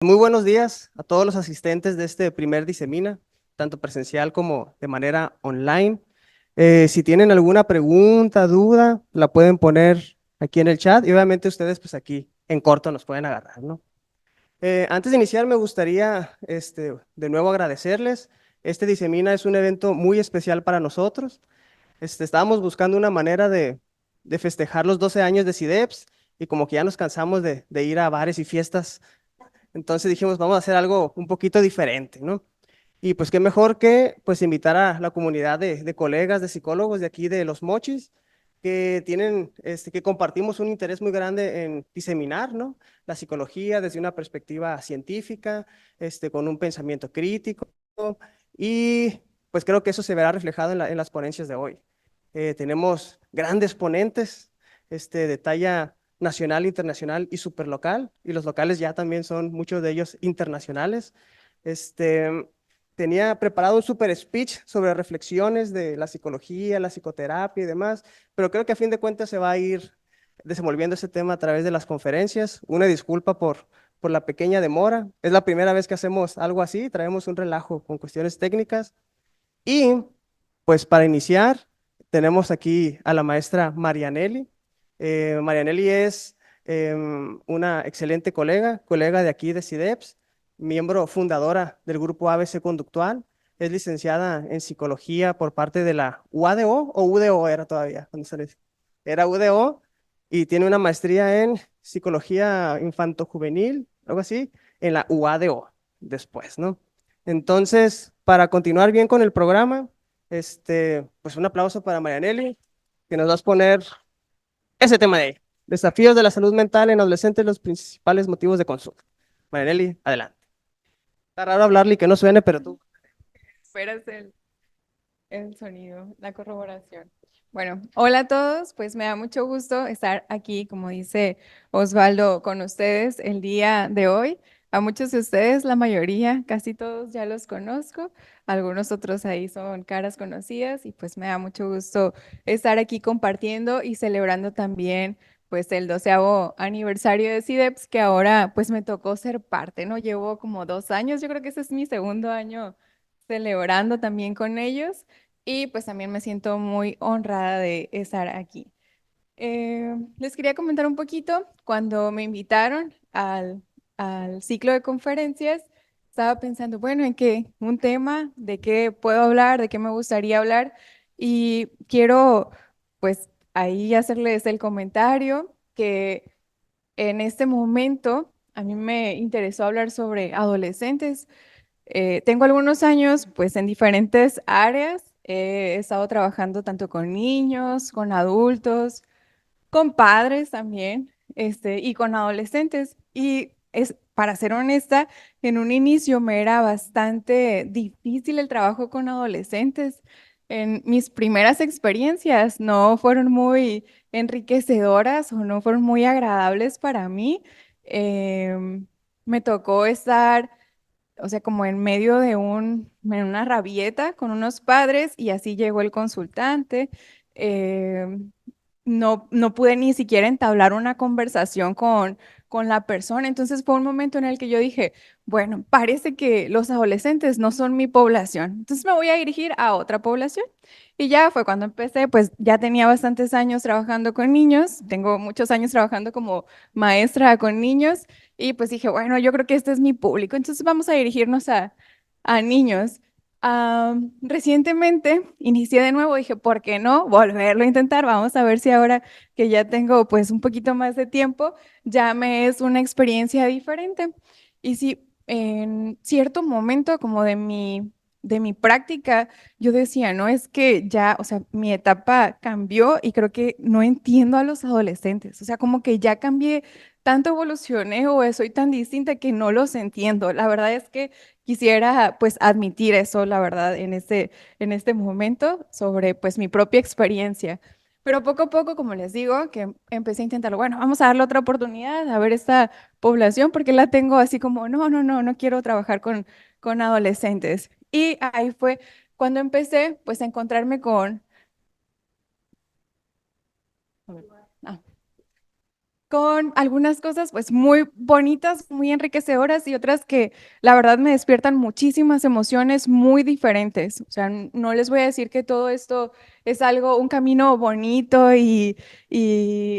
Muy buenos días a todos los asistentes de este primer Disemina, tanto presencial como de manera online. Si tienen alguna pregunta, duda, la pueden poner aquí en el chat y obviamente ustedes pues aquí en corto nos pueden agarrar, ¿no? Antes de iniciar me gustaría de nuevo agradecerles. Este Disemina es un evento muy especial para nosotros. Estábamos buscando una manera de festejar los 12 años de CIDEPS y como que ya nos cansamos de ir a bares y fiestas, entonces dijimos, vamos a hacer algo un poquito diferente, ¿no? Y pues qué mejor que pues invitar a la comunidad de colegas, de psicólogos de aquí de Los Mochis, que tienen, que compartimos un interés muy grande en diseminar, ¿no? La psicología desde una perspectiva científica, con un pensamiento crítico, y pues creo que eso se verá reflejado en las ponencias de hoy. Tenemos grandes ponentes, de talla nacional, internacional y superlocal, y los locales ya también son muchos de ellos internacionales. Este, Tenía preparado un super speech sobre reflexiones de la psicología, la psicoterapia y demás, pero creo que a fin de cuentas se va a ir desenvolviendo ese tema a través de las conferencias. Una disculpa por la pequeña demora. Es la primera vez que hacemos algo así, traemos un relajo con cuestiones técnicas. Y pues para iniciar, tenemos aquí a la maestra Marianelli. Marianelli es una excelente colega de aquí de CIDEPS, miembro fundadora del grupo ABC Conductual. Es licenciada en psicología por parte de la UADO o UDO era todavía, cuando era UDO, y tiene una maestría en psicología infanto-juvenil, algo así, en la UADO después, ¿no? Entonces, para continuar bien con el programa, pues un aplauso para Marianelli, que nos va a exponer ese tema de ahí. Desafíos de la salud mental en adolescentes, los principales motivos de consulta. Marianelli, adelante. Está raro hablarle y que no suene, pero tú. Esperas el sonido, la corroboración. Bueno, hola a todos, pues me da mucho gusto estar aquí, como dice Osvaldo, con ustedes el día de hoy. A muchos de ustedes, la mayoría, casi todos ya los conozco, algunos otros ahí son caras conocidas y pues me da mucho gusto estar aquí compartiendo y celebrando también pues el 12º aniversario de CIDEPS, que ahora pues me tocó ser parte, ¿no? Llevo como 2 años, yo creo que ese es mi segundo año celebrando también con ellos y pues también me siento muy honrada de estar aquí. Les quería comentar un poquito, cuando me invitaron al ciclo de conferencias, estaba pensando, bueno, en qué, un tema, de qué puedo hablar, de qué me gustaría hablar y quiero pues ahí hacerles el comentario que en este momento a mí me interesó hablar sobre adolescentes. Tengo algunos años, pues, en diferentes áreas. He estado trabajando tanto con niños, con adultos, con padres también, y con adolescentes. Y para ser honesta, en un inicio me era bastante difícil el trabajo con adolescentes. En mis primeras experiencias no fueron muy enriquecedoras o no fueron muy agradables para mí. Me tocó estar, o sea, como en medio de en una rabieta con unos padres y así llegó el consultante. Eh, no pude ni siquiera entablar una conversación con la persona. Entonces fue un momento en el que yo dije, bueno, parece que los adolescentes no son mi población. Entonces me voy a dirigir a otra población. Y ya fue cuando empecé, pues ya tenía bastantes años trabajando con niños. Tengo muchos años trabajando como maestra con niños. Y pues dije, bueno, yo creo que este es mi público. Entonces vamos a dirigirnos a niños. Recientemente inicié de nuevo, dije, ¿por qué no volverlo a intentar? Vamos a ver si ahora que ya tengo pues un poquito más de tiempo, ya me es una experiencia diferente. Y si en cierto momento como de mi práctica, yo decía, no es que ya, o sea, mi etapa cambió y creo que no entiendo a los adolescentes, o sea, como que ya cambié, tanto evolucioné o soy tan distinta que no los entiendo. La verdad es que quisiera pues admitir eso, la verdad, en este momento sobre pues mi propia experiencia. Pero poco a poco, como les digo, que empecé a intentarlo, bueno, vamos a darle otra oportunidad a ver esta población porque la tengo así como, no, no, no, no quiero trabajar con adolescentes. Y ahí fue cuando empecé pues a encontrarme con... a ver, ah, con algunas cosas pues muy bonitas, muy enriquecedoras y otras que la verdad me despiertan muchísimas emociones muy diferentes. O sea, no les voy a decir que todo esto es algo, un camino bonito y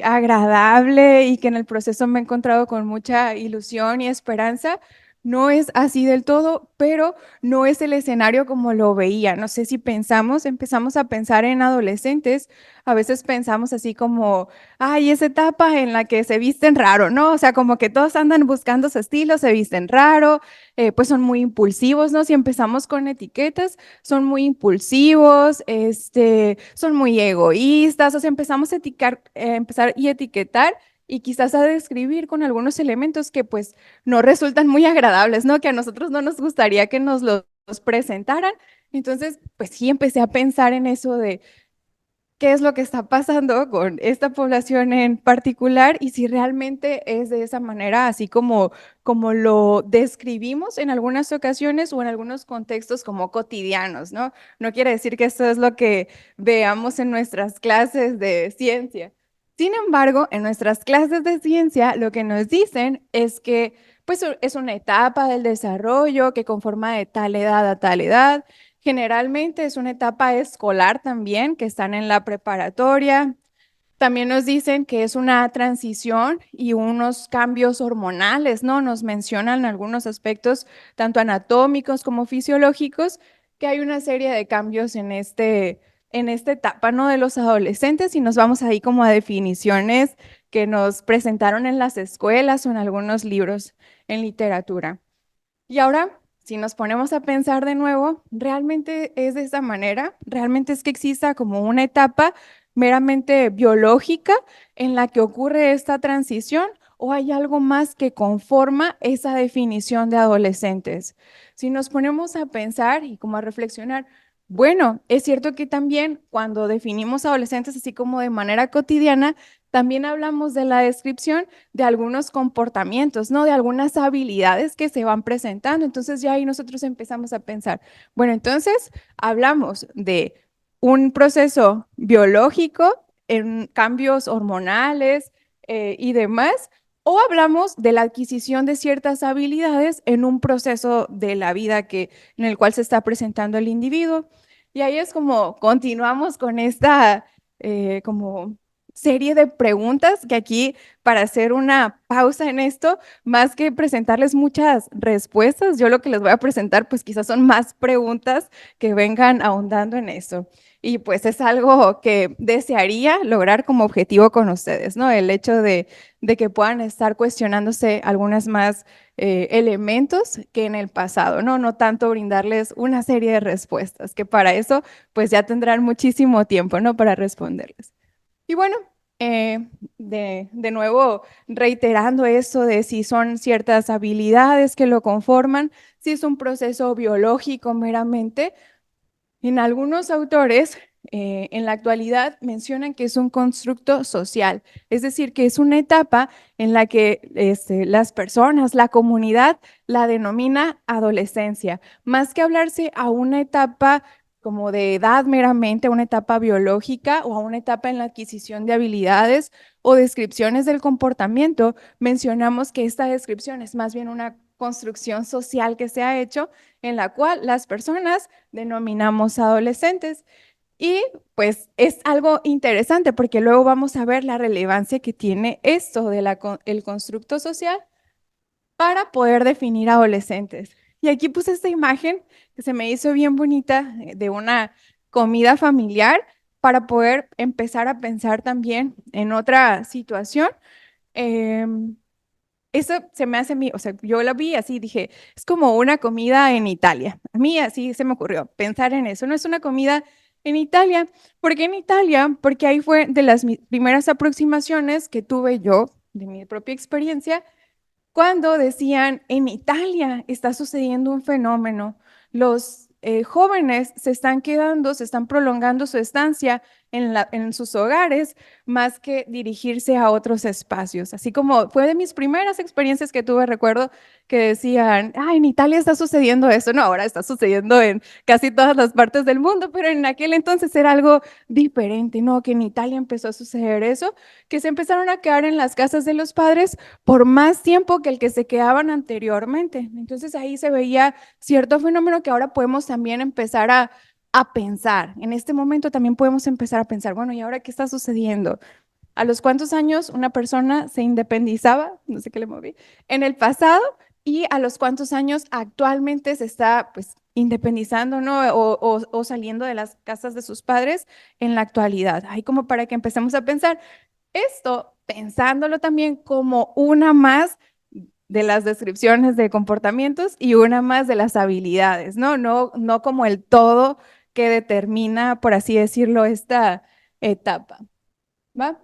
agradable y que en el proceso me he encontrado con mucha ilusión y esperanza. No es así del todo, pero no es el escenario como lo veía. No sé si empezamos a pensar en adolescentes, a veces pensamos así como ay, esa etapa en la que se visten raro, ¿no? O sea, como que todos andan buscando su estilo, se visten raro, pues son muy impulsivos, ¿no? Si empezamos con etiquetas, son muy impulsivos, son muy egoístas, o sea, empezamos a empezar y etiquetar y quizás a describir con algunos elementos que pues no resultan muy agradables, ¿no? Que a nosotros no nos gustaría que nos los presentaran. Entonces, pues sí, empecé a pensar en eso de qué es lo que está pasando con esta población en particular y si realmente es de esa manera, así como lo describimos en algunas ocasiones o en algunos contextos como cotidianos, ¿no? No quiere decir que esto es lo que veamos en nuestras clases de ciencia. Sin embargo, en nuestras clases de ciencia, lo que nos dicen es que pues es una etapa del desarrollo que conforma de tal edad a tal edad. Generalmente es una etapa escolar también, que están en la preparatoria. También nos dicen que es una transición y unos cambios hormonales, ¿no? Nos mencionan algunos aspectos, tanto anatómicos como fisiológicos, que hay una serie de cambios en esta etapa, ¿no? De los adolescentes y nos vamos ahí como a definiciones que nos presentaron en las escuelas o en algunos libros en literatura. Y ahora, si nos ponemos a pensar de nuevo, ¿realmente es de esa manera? ¿Realmente es que exista como una etapa meramente biológica en la que ocurre esta transición? ¿O hay algo más que conforma esa definición de adolescentes? Si nos ponemos a pensar y como a reflexionar, bueno, es cierto que también cuando definimos adolescentes así como de manera cotidiana, también hablamos de la descripción de algunos comportamientos, ¿no? De algunas habilidades que se van presentando. Entonces ya ahí nosotros empezamos a pensar, bueno, entonces hablamos de un proceso biológico en cambios hormonales y demás, o hablamos de la adquisición de ciertas habilidades en un proceso de la vida en el cual se está presentando el individuo. Y ahí es como continuamos con esta como serie de preguntas que aquí, para hacer una pausa en esto, más que presentarles muchas respuestas, yo lo que les voy a presentar, pues quizás son más preguntas que vengan ahondando en eso. Y pues es algo que desearía lograr como objetivo con ustedes, ¿no? El hecho de que puedan estar cuestionándose algunas más elementos que en el pasado, ¿no? No tanto brindarles una serie de respuestas, que para eso pues ya tendrán muchísimo tiempo, ¿no? Para responderles. Y bueno, de nuevo, reiterando eso de si son ciertas habilidades que lo conforman, si es un proceso biológico meramente, en algunos autores en la actualidad mencionan que es un constructo social, es decir, que es una etapa en la que las personas, la comunidad, la denomina adolescencia, más que hablarse a una etapa como de edad meramente, a una etapa biológica o a una etapa en la adquisición de habilidades o descripciones del comportamiento, mencionamos que esta descripción es más bien una construcción social que se ha hecho en la cual las personas denominamos adolescentes. Y pues es algo interesante porque luego vamos a ver la relevancia que tiene esto de el constructo social para poder definir adolescentes. Y aquí puse esta imagen que se me hizo bien bonita de una comida familiar para poder empezar a pensar también en otra situación. Em, Eso se me hace a mí, o sea, yo la vi así, dije, es como una comida en Italia. A mí así se me ocurrió pensar en eso. No es una comida en Italia. ¿Por qué en Italia? Porque ahí fue de las primeras aproximaciones que tuve yo de mi propia experiencia cuando decían, en Italia está sucediendo un fenómeno. Los jóvenes se están quedando, se están prolongando su estancia en sus hogares más que dirigirse a otros espacios. Así como fue de mis primeras experiencias que tuve, recuerdo que decían, ah, en Italia está sucediendo eso. No, ahora está sucediendo en casi todas las partes del mundo, pero en aquel entonces era algo diferente, ¿no? Que en Italia empezó a suceder eso, que se empezaron a quedar en las casas de los padres por más tiempo que el que se quedaban anteriormente. Entonces ahí se veía cierto fenómeno que ahora podemos también empezar a pensar. En este momento también podemos empezar a pensar, bueno, ¿y ahora qué está sucediendo? ¿A los cuántos años una persona se independizaba? No sé qué le moví. En el pasado, y a los cuántos años actualmente se está, pues, independizando, ¿no? O saliendo de las casas de sus padres en la actualidad. Ahí como para que empecemos a pensar esto, pensándolo también como una más de las descripciones de comportamientos y una más de las habilidades, ¿no? No como el todo que determina, por así decirlo, esta etapa, ¿va?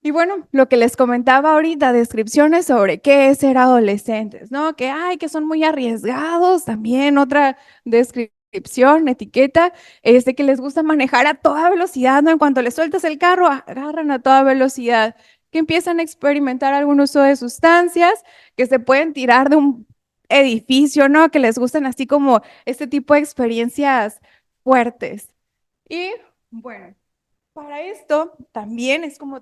Y bueno, lo que les comentaba ahorita, descripciones sobre qué es ser adolescentes, ¿no? Que, ay, que son muy arriesgados, también otra descripción, etiqueta, que les gusta manejar a toda velocidad, ¿no? En cuanto les sueltas el carro, agarran a toda velocidad, que empiezan a experimentar algún uso de sustancias, que se pueden tirar de un edificio, ¿no? Que les gustan así como este tipo de experiencias fuertes. Y bueno. Para esto también es como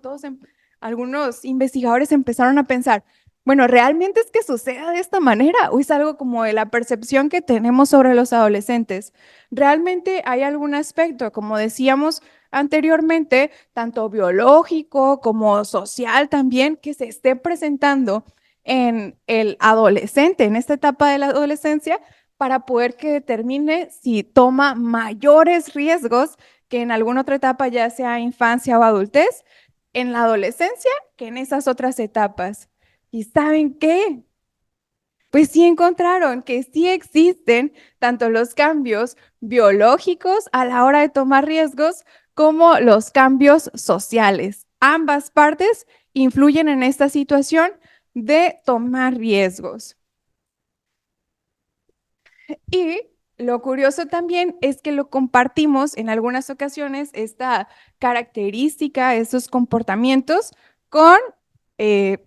algunos investigadores empezaron a pensar, bueno, ¿realmente es que suceda de esta manera o es algo como de la percepción que tenemos sobre los adolescentes? ¿Realmente hay algún aspecto, como decíamos anteriormente, tanto biológico como social también, que se esté presentando en el adolescente, en esta etapa de la adolescencia, para poder que determine si toma mayores riesgos que en alguna otra etapa, ya sea infancia o adultez, en la adolescencia, que en esas otras etapas? ¿Y saben qué? Pues sí encontraron que sí existen tanto los cambios biológicos a la hora de tomar riesgos como los cambios sociales. Ambas partes influyen en esta situación de tomar riesgos. Y lo curioso también es que lo compartimos en algunas ocasiones, esta característica, estos comportamientos con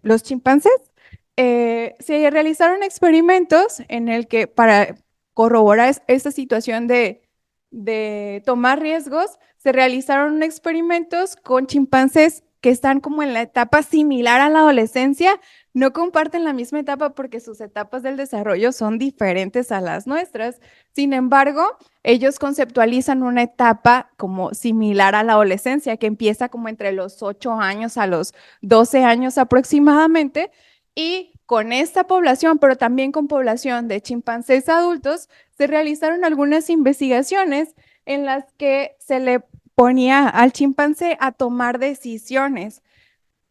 los chimpancés. Se realizaron experimentos en el que para corroborar esta situación de tomar riesgos, se realizaron experimentos con chimpancés que están como en la etapa similar a la adolescencia. No comparten la misma etapa porque sus etapas del desarrollo son diferentes a las nuestras. Sin embargo, ellos conceptualizan una etapa como similar a la adolescencia, que empieza como entre los 8 años a los 12 años aproximadamente. Y con esta población, pero también con población de chimpancés adultos, se realizaron algunas investigaciones en las que se le ponía al chimpancé a tomar decisiones.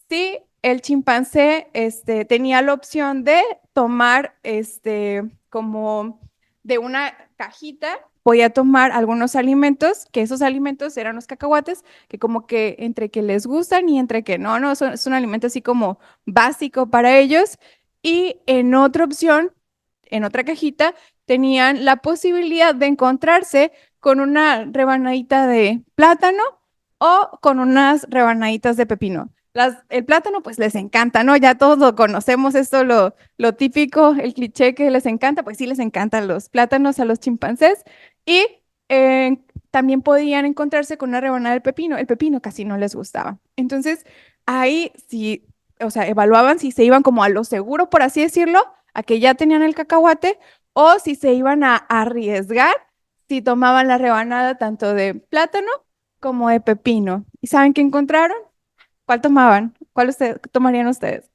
Sí, el chimpancé tenía la opción de tomar como de una cajita, podía tomar algunos alimentos, que esos alimentos eran los cacahuates, que como que entre que les gustan y entre que no, es un alimento así como básico para ellos. Y en otra opción, en otra cajita, tenían la posibilidad de encontrarse con una rebanadita de plátano o con unas rebanaditas de pepino. El plátano pues les encanta, ¿no? Ya todos lo conocemos, esto lo típico, el cliché que les encanta, pues sí les encantan los plátanos a los chimpancés. Y también podían encontrarse con una rebanada del pepino. El pepino casi no les gustaba. Entonces ahí sí, o sea, evaluaban si se iban como a lo seguro, por así decirlo, a que ya tenían el cacahuate, o si se iban a arriesgar si tomaban la rebanada tanto de plátano como de pepino. ¿Y saben qué encontraron? ¿Cuál tomaban? ¿Cuál tomarían ustedes?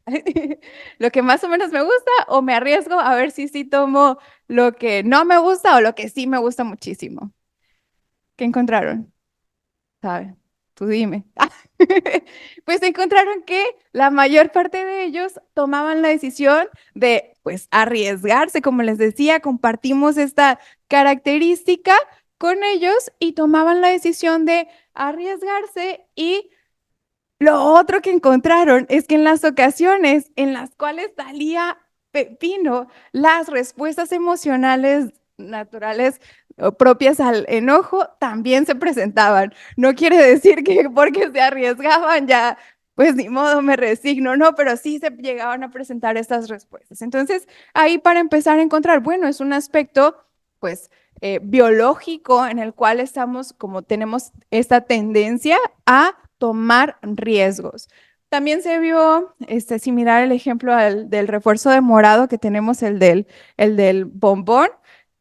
¿Lo que más o menos me gusta o me arriesgo a ver si sí tomo lo que no me gusta o lo que sí me gusta muchísimo? ¿Qué encontraron? ¿Sabe? Tú dime. Pues encontraron que la mayor parte de ellos tomaban la decisión de, pues, arriesgarse, como les decía, compartimos esta característica con ellos y tomaban la decisión de arriesgarse. Y lo otro que encontraron es que en las ocasiones en las cuales salía pepino, las respuestas emocionales naturales o propias al enojo también se presentaban. No quiere decir que porque se arriesgaban ya, pues ni modo, me resigno, no, pero sí se llegaban a presentar estas respuestas. Entonces, ahí para empezar a encontrar, bueno, es un aspecto, pues, biológico en el cual estamos, como tenemos esta tendencia a tomar riesgos. También se vio similar el ejemplo del refuerzo de morado que tenemos, el del bombón.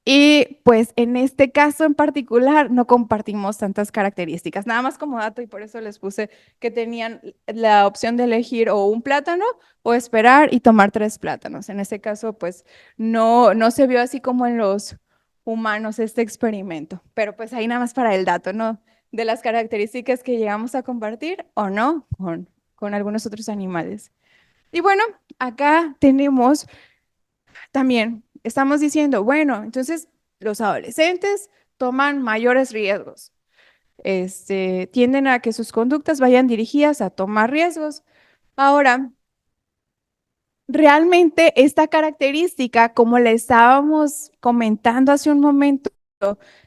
Y pues en este caso en particular no compartimos tantas características, nada más como dato y por eso les puse que tenían la opción de elegir o un plátano o esperar y tomar 3 plátanos. En este caso pues no se vio así como en los humanos este experimento, pero pues ahí nada más para el dato, ¿no? De las características que llegamos a compartir o no con algunos otros animales. Y bueno, acá tenemos también estamos diciendo, bueno, entonces los adolescentes toman mayores riesgos, tienden a que sus conductas vayan dirigidas a tomar riesgos. Ahora, realmente esta característica, como le estábamos comentando hace un momento,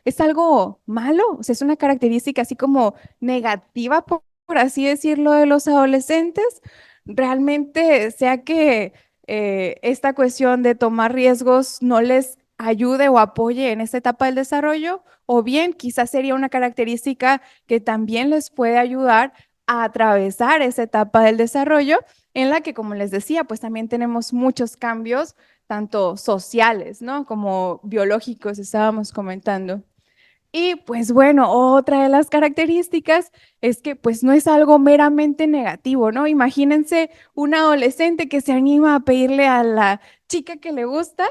es algo malo, o sea, es una característica así como negativa, por así decirlo, de los adolescentes. Realmente, sea que esta cuestión de tomar riesgos no les ayude o apoye en esta etapa del desarrollo, o bien quizás sería una característica que también les puede ayudar a atravesar esa etapa del desarrollo en la que, como les decía, pues también tenemos muchos cambios, tanto sociales, ¿no? Como biológicos, estábamos comentando. Y pues bueno, otra de las características es que pues no es algo meramente negativo, ¿no? Imagínense un adolescente que se anima a pedirle a la chica que le gusta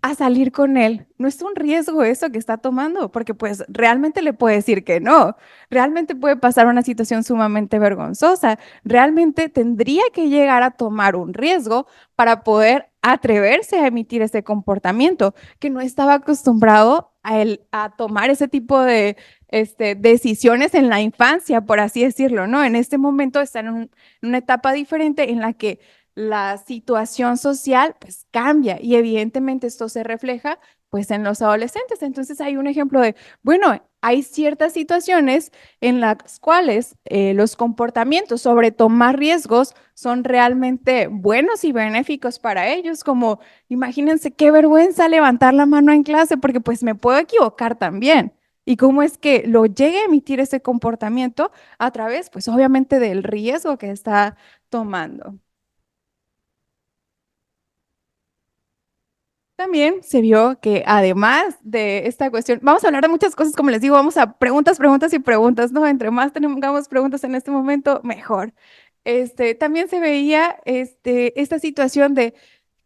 a salir con él. No es un riesgo eso que está tomando, porque pues realmente le puede decir que no, realmente puede pasar una situación sumamente vergonzosa, realmente tendría que llegar a tomar un riesgo para poder atreverse a emitir ese comportamiento que no estaba acostumbrado a tomar ese tipo de decisiones en la infancia, por así decirlo, ¿no? En este momento está en una etapa diferente en la que la situación social pues cambia y evidentemente esto se refleja pues en los adolescentes. Entonces hay un ejemplo de, bueno, hay ciertas situaciones en las cuales los comportamientos sobre tomar riesgos son realmente buenos y benéficos para ellos, como imagínense qué vergüenza levantar la mano en clase porque pues me puedo equivocar también. ¿Y cómo es que lo llegue a emitir ese comportamiento? A través, pues obviamente del riesgo que está tomando. También se vio que además de esta cuestión, vamos a hablar de muchas cosas, como les digo, vamos a preguntas, preguntas y preguntas, ¿no? Entre más tengamos preguntas en este momento, mejor. También se veía esta situación de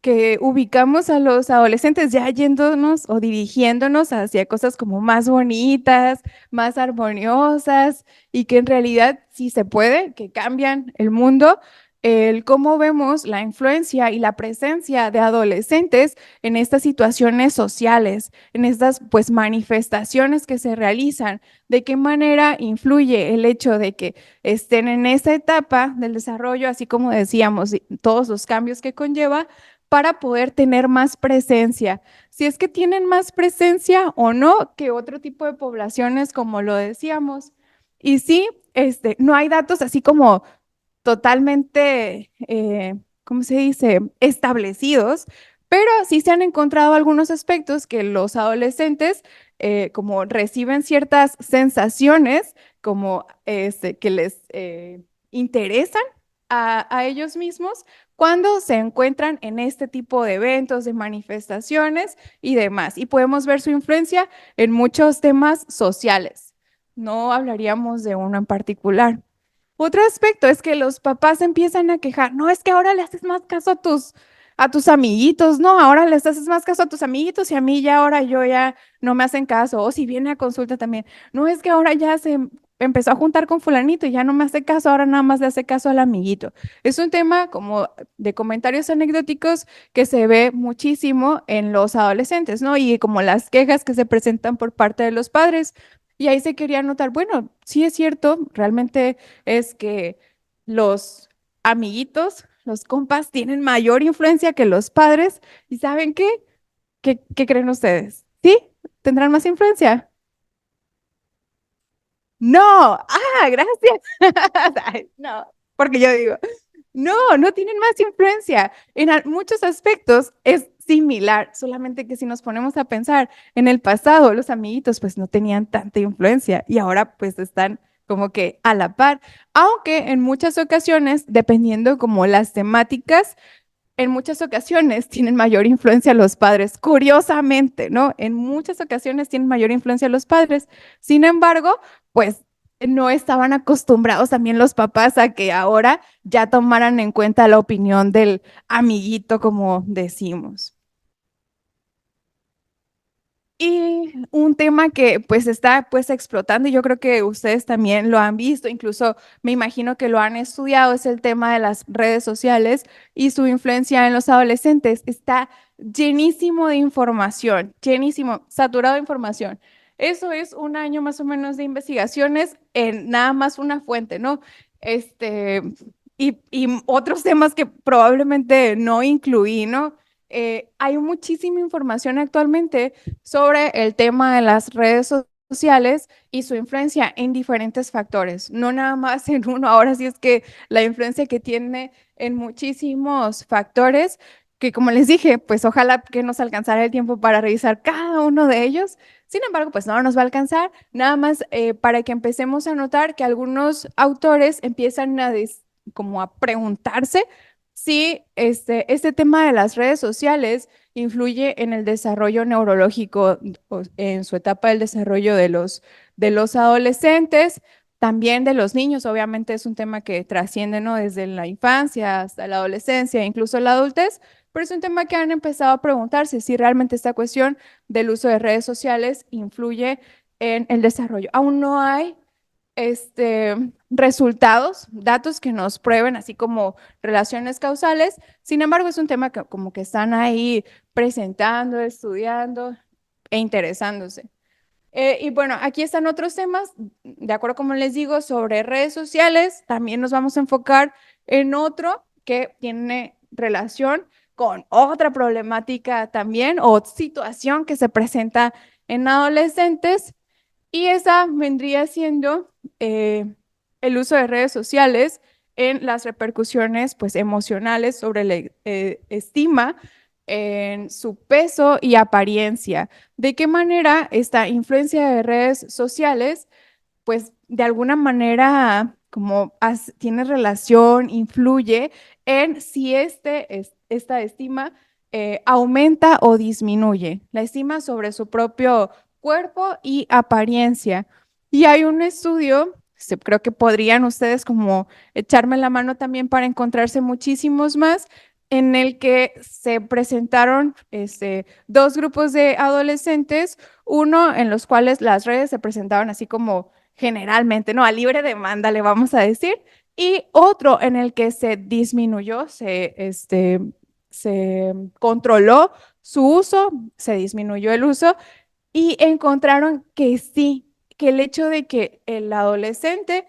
que ubicamos a los adolescentes ya yéndonos o dirigiéndonos hacia cosas como más bonitas, más armoniosas y que en realidad sí se puede, que cambian el mundo. El cómo vemos la influencia y la presencia de adolescentes en estas situaciones sociales, en estas pues manifestaciones que se realizan, de qué manera influye el hecho de que estén en esa etapa del desarrollo, así como decíamos, todos los cambios que conlleva para poder tener más presencia. Si es que tienen más presencia o no que otro tipo de poblaciones, como lo decíamos. Y sí, no hay datos así como totalmente, ¿cómo se dice?, establecidos, pero sí se han encontrado algunos aspectos que los adolescentes, como reciben ciertas sensaciones, como que les interesan a ellos mismos cuando se encuentran en este tipo de eventos, de manifestaciones y demás. Y podemos ver su influencia en muchos temas sociales. No hablaríamos de uno en particular. Otro aspecto es que los papás empiezan a quejar, no, es que ahora le haces más caso a tus amiguitos, no, ahora les haces más caso a tus amiguitos y a mí ya ahora yo ya no me hacen caso, o si viene a consulta también, no, es que ahora ya se empezó a juntar con fulanito y ya no me hace caso, ahora nada más le hace caso al amiguito. Es un tema como de comentarios anecdóticos que se ve muchísimo en los adolescentes, ¿no? Y como las quejas que se presentan por parte de los padres. Y ahí se quería notar, bueno, sí es cierto, realmente es que los amiguitos, los compas, tienen mayor influencia que los padres. ¿Y saben qué? ¿Qué creen ustedes? ¿Sí? tendrán más influencia? No, gracias. Ay, no, porque yo digo, no, no tienen más influencia. En muchos aspectos es similar, solamente que si nos ponemos a pensar en el pasado, los amiguitos pues no tenían tanta influencia y ahora pues están como que a la par, aunque en muchas ocasiones, dependiendo como las temáticas, en muchas ocasiones tienen mayor influencia los padres, curiosamente, ¿no? En muchas ocasiones tienen mayor influencia los padres. Sin embargo, pues no estaban acostumbrados también los papás a que ahora ya tomaran en cuenta la opinión del amiguito, como decimos. Y un tema que pues está pues explotando y yo creo que ustedes también lo han visto, incluso me imagino que lo han estudiado, es el tema de las redes sociales y su influencia en los adolescentes. Está llenísimo de información, llenísimo, saturado de información. Eso es un año más o menos de investigaciones en nada más una fuente, ¿no? Este, y otros temas que probablemente no incluí, ¿no? Hay muchísima información actualmente sobre el tema de las redes sociales y su influencia en diferentes factores, no nada más en uno. Ahora sí es que la influencia que tiene en muchísimos factores, que como les dije, pues ojalá que nos alcanzara el tiempo para revisar cada uno de ellos. Sin embargo, pues no nos va a alcanzar, nada más para que empecemos a notar que algunos autores empiezan a como a preguntarse si este tema de las redes sociales influye en el desarrollo neurológico, en su etapa del desarrollo de los adolescentes, también de los niños. Obviamente es un tema que trasciende, ¿no? Desde la infancia hasta la adolescencia, incluso la adultez, pero es un tema que han empezado a preguntarse si realmente esta cuestión del uso de redes sociales influye en el desarrollo. Aún no hay resultados, datos que nos prueben, así como relaciones causales. Sin embargo, es un tema que como que están ahí presentando, estudiando e interesándose. Y bueno, aquí están otros temas, de acuerdo como les digo, sobre redes sociales. También nos vamos a enfocar en otro que tiene relación con otra problemática también o situación que se presenta en adolescentes y esa vendría siendo el uso de redes sociales en las repercusiones pues, emocionales sobre la estima, en su peso y apariencia. ¿De qué manera esta influencia de redes sociales pues de alguna manera como tiene relación, influye en si esta estima aumenta o disminuye, la estima sobre su propio cuerpo y apariencia? Y hay un estudio, creo que podrían ustedes como echarme la mano también para encontrarse muchísimos más, en el que se presentaron dos grupos de adolescentes, uno en los cuales las redes se presentaban así como generalmente, ¿no? A libre demanda, le vamos a decir, y otro en el que se disminuyó, se controló su uso, se disminuyó el uso y encontraron que sí, que el hecho de que el adolescente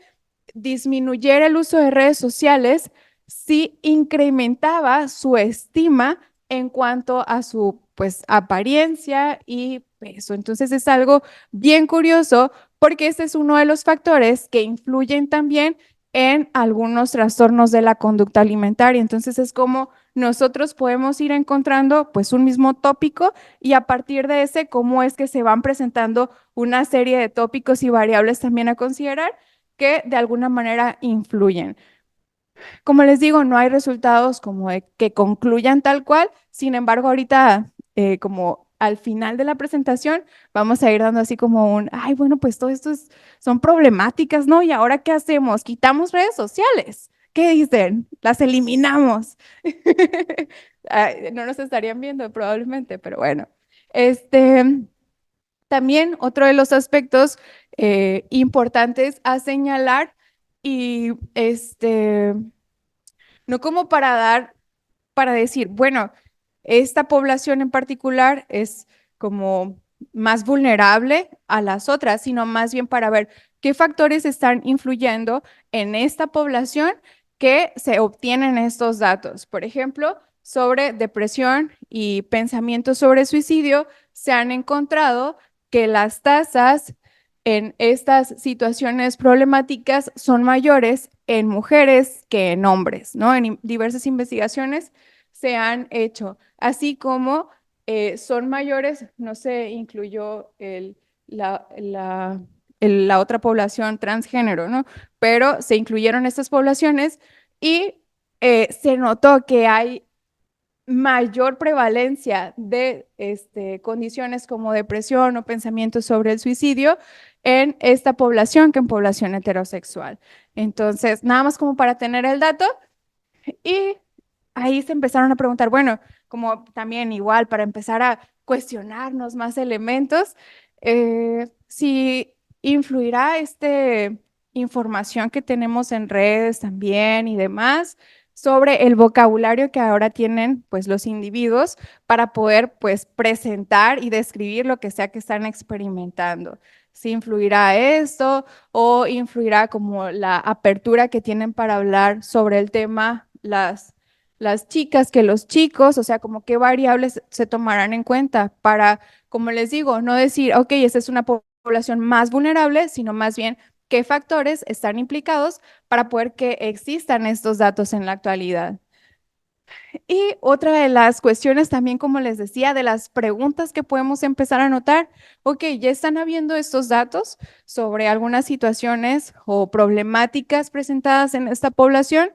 disminuyera el uso de redes sociales, sí incrementaba su estima en cuanto a su pues apariencia y peso. Entonces es algo bien curioso porque este es uno de los factores que influyen también en algunos trastornos de la conducta alimentaria. Entonces es como nosotros podemos ir encontrando pues un mismo tópico y a partir de ese cómo es que se van presentando una serie de tópicos y variables también a considerar que de alguna manera influyen. Como les digo, no hay resultados como de que concluyan tal cual. Sin embargo, ahorita, como al final de la presentación, vamos a ir dando así como ay, bueno, pues todo esto son problemáticas, ¿no? ¿Y ahora qué hacemos? ¿Quitamos redes sociales? ¿Qué dicen? ¿Las eliminamos? Ay, no nos estarían viendo probablemente, pero bueno. También otro de los aspectos importantes a señalar y no como para decir, bueno, esta población en particular es como más vulnerable a las otras, sino más bien para ver qué factores están influyendo en esta población que se obtienen estos datos. Por ejemplo, sobre depresión y pensamientos sobre suicidio, se han encontrado que las tasas en estas situaciones problemáticas son mayores en mujeres que en hombres, ¿no? En diversas investigaciones se han hecho, así como son mayores, no se incluyó la otra población transgénero, ¿no? Pero se incluyeron estas poblaciones y se notó que hay mayor prevalencia de condiciones como depresión o pensamientos sobre el suicidio en esta población que en población heterosexual. Entonces, nada más como para tener el dato, y ahí se empezaron a preguntar, bueno, como también igual para empezar a cuestionarnos más elementos, si influirá información que tenemos en redes también y demás sobre el vocabulario que ahora tienen pues los individuos para poder pues presentar y describir lo que sea que están experimentando. Si influirá esto o influirá como la apertura que tienen para hablar sobre el tema las chicas que los chicos, o sea, como qué variables se tomarán en cuenta para, como les digo, no decir, ok, esta es una población más vulnerable, sino más bien qué factores están implicados para poder que existan estos datos en la actualidad. Y otra de las cuestiones también, como les decía, de las preguntas que podemos empezar a notar, ok, ya están habiendo estos datos sobre algunas situaciones o problemáticas presentadas en esta población,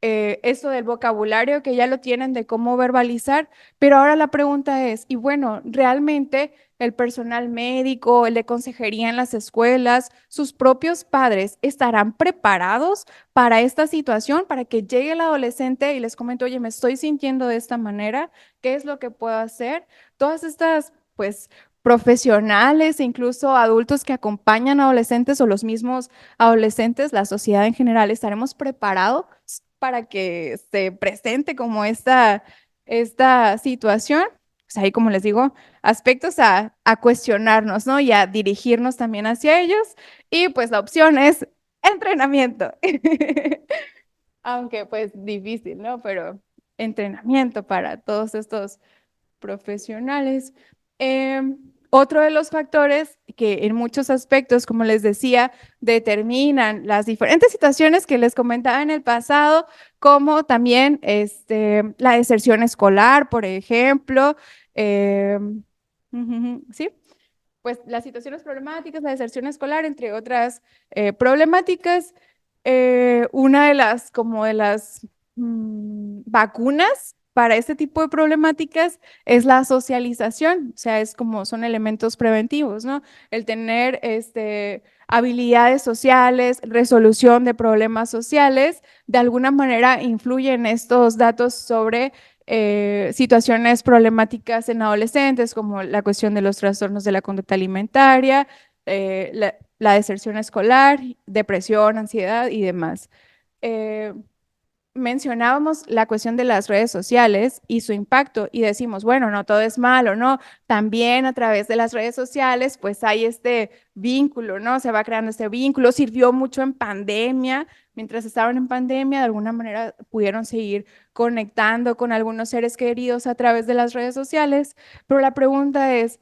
esto del vocabulario que ya lo tienen de cómo verbalizar, pero ahora la pregunta es, y bueno, ¿realmente el personal médico, el de consejería en las escuelas, sus propios padres estarán preparados para esta situación, para que llegue el adolescente y les comente, oye, me estoy sintiendo de esta manera, ¿qué es lo que puedo hacer? Todas estas, pues, profesionales e incluso adultos que acompañan a adolescentes o los mismos adolescentes, la sociedad en general, ¿estaremos preparados para que se presente como esta situación? Pues ahí, como les digo, aspectos a cuestionarnos, ¿no? Y a dirigirnos también hacia ellos. Y pues la opción es entrenamiento. Aunque pues difícil, ¿no? Pero entrenamiento para todos estos profesionales. Otro de los factores que en muchos aspectos, como les decía, determinan las diferentes situaciones que les comentaba en el pasado, como también la deserción escolar, por ejemplo. Sí, pues las situaciones problemáticas, la deserción escolar, entre otras problemáticas. Una de las, como de las vacunas para este tipo de problemáticas es la socialización, o sea, es como son elementos preventivos, ¿no? El tener habilidades sociales, resolución de problemas sociales, de alguna manera influyen estos datos sobre situaciones problemáticas en adolescentes, como la cuestión de los trastornos de la conducta alimentaria, la deserción escolar, depresión, ansiedad y demás. Eh, Mencionábamos la cuestión de las redes sociales y su impacto y decimos, bueno, no todo es malo, ¿no? También a través de las redes sociales, pues hay este vínculo, ¿no? Se va creando este vínculo, sirvió mucho en pandemia, mientras estaban en pandemia, de alguna manera pudieron seguir conectando con algunos seres queridos a través de las redes sociales, pero la pregunta ¿es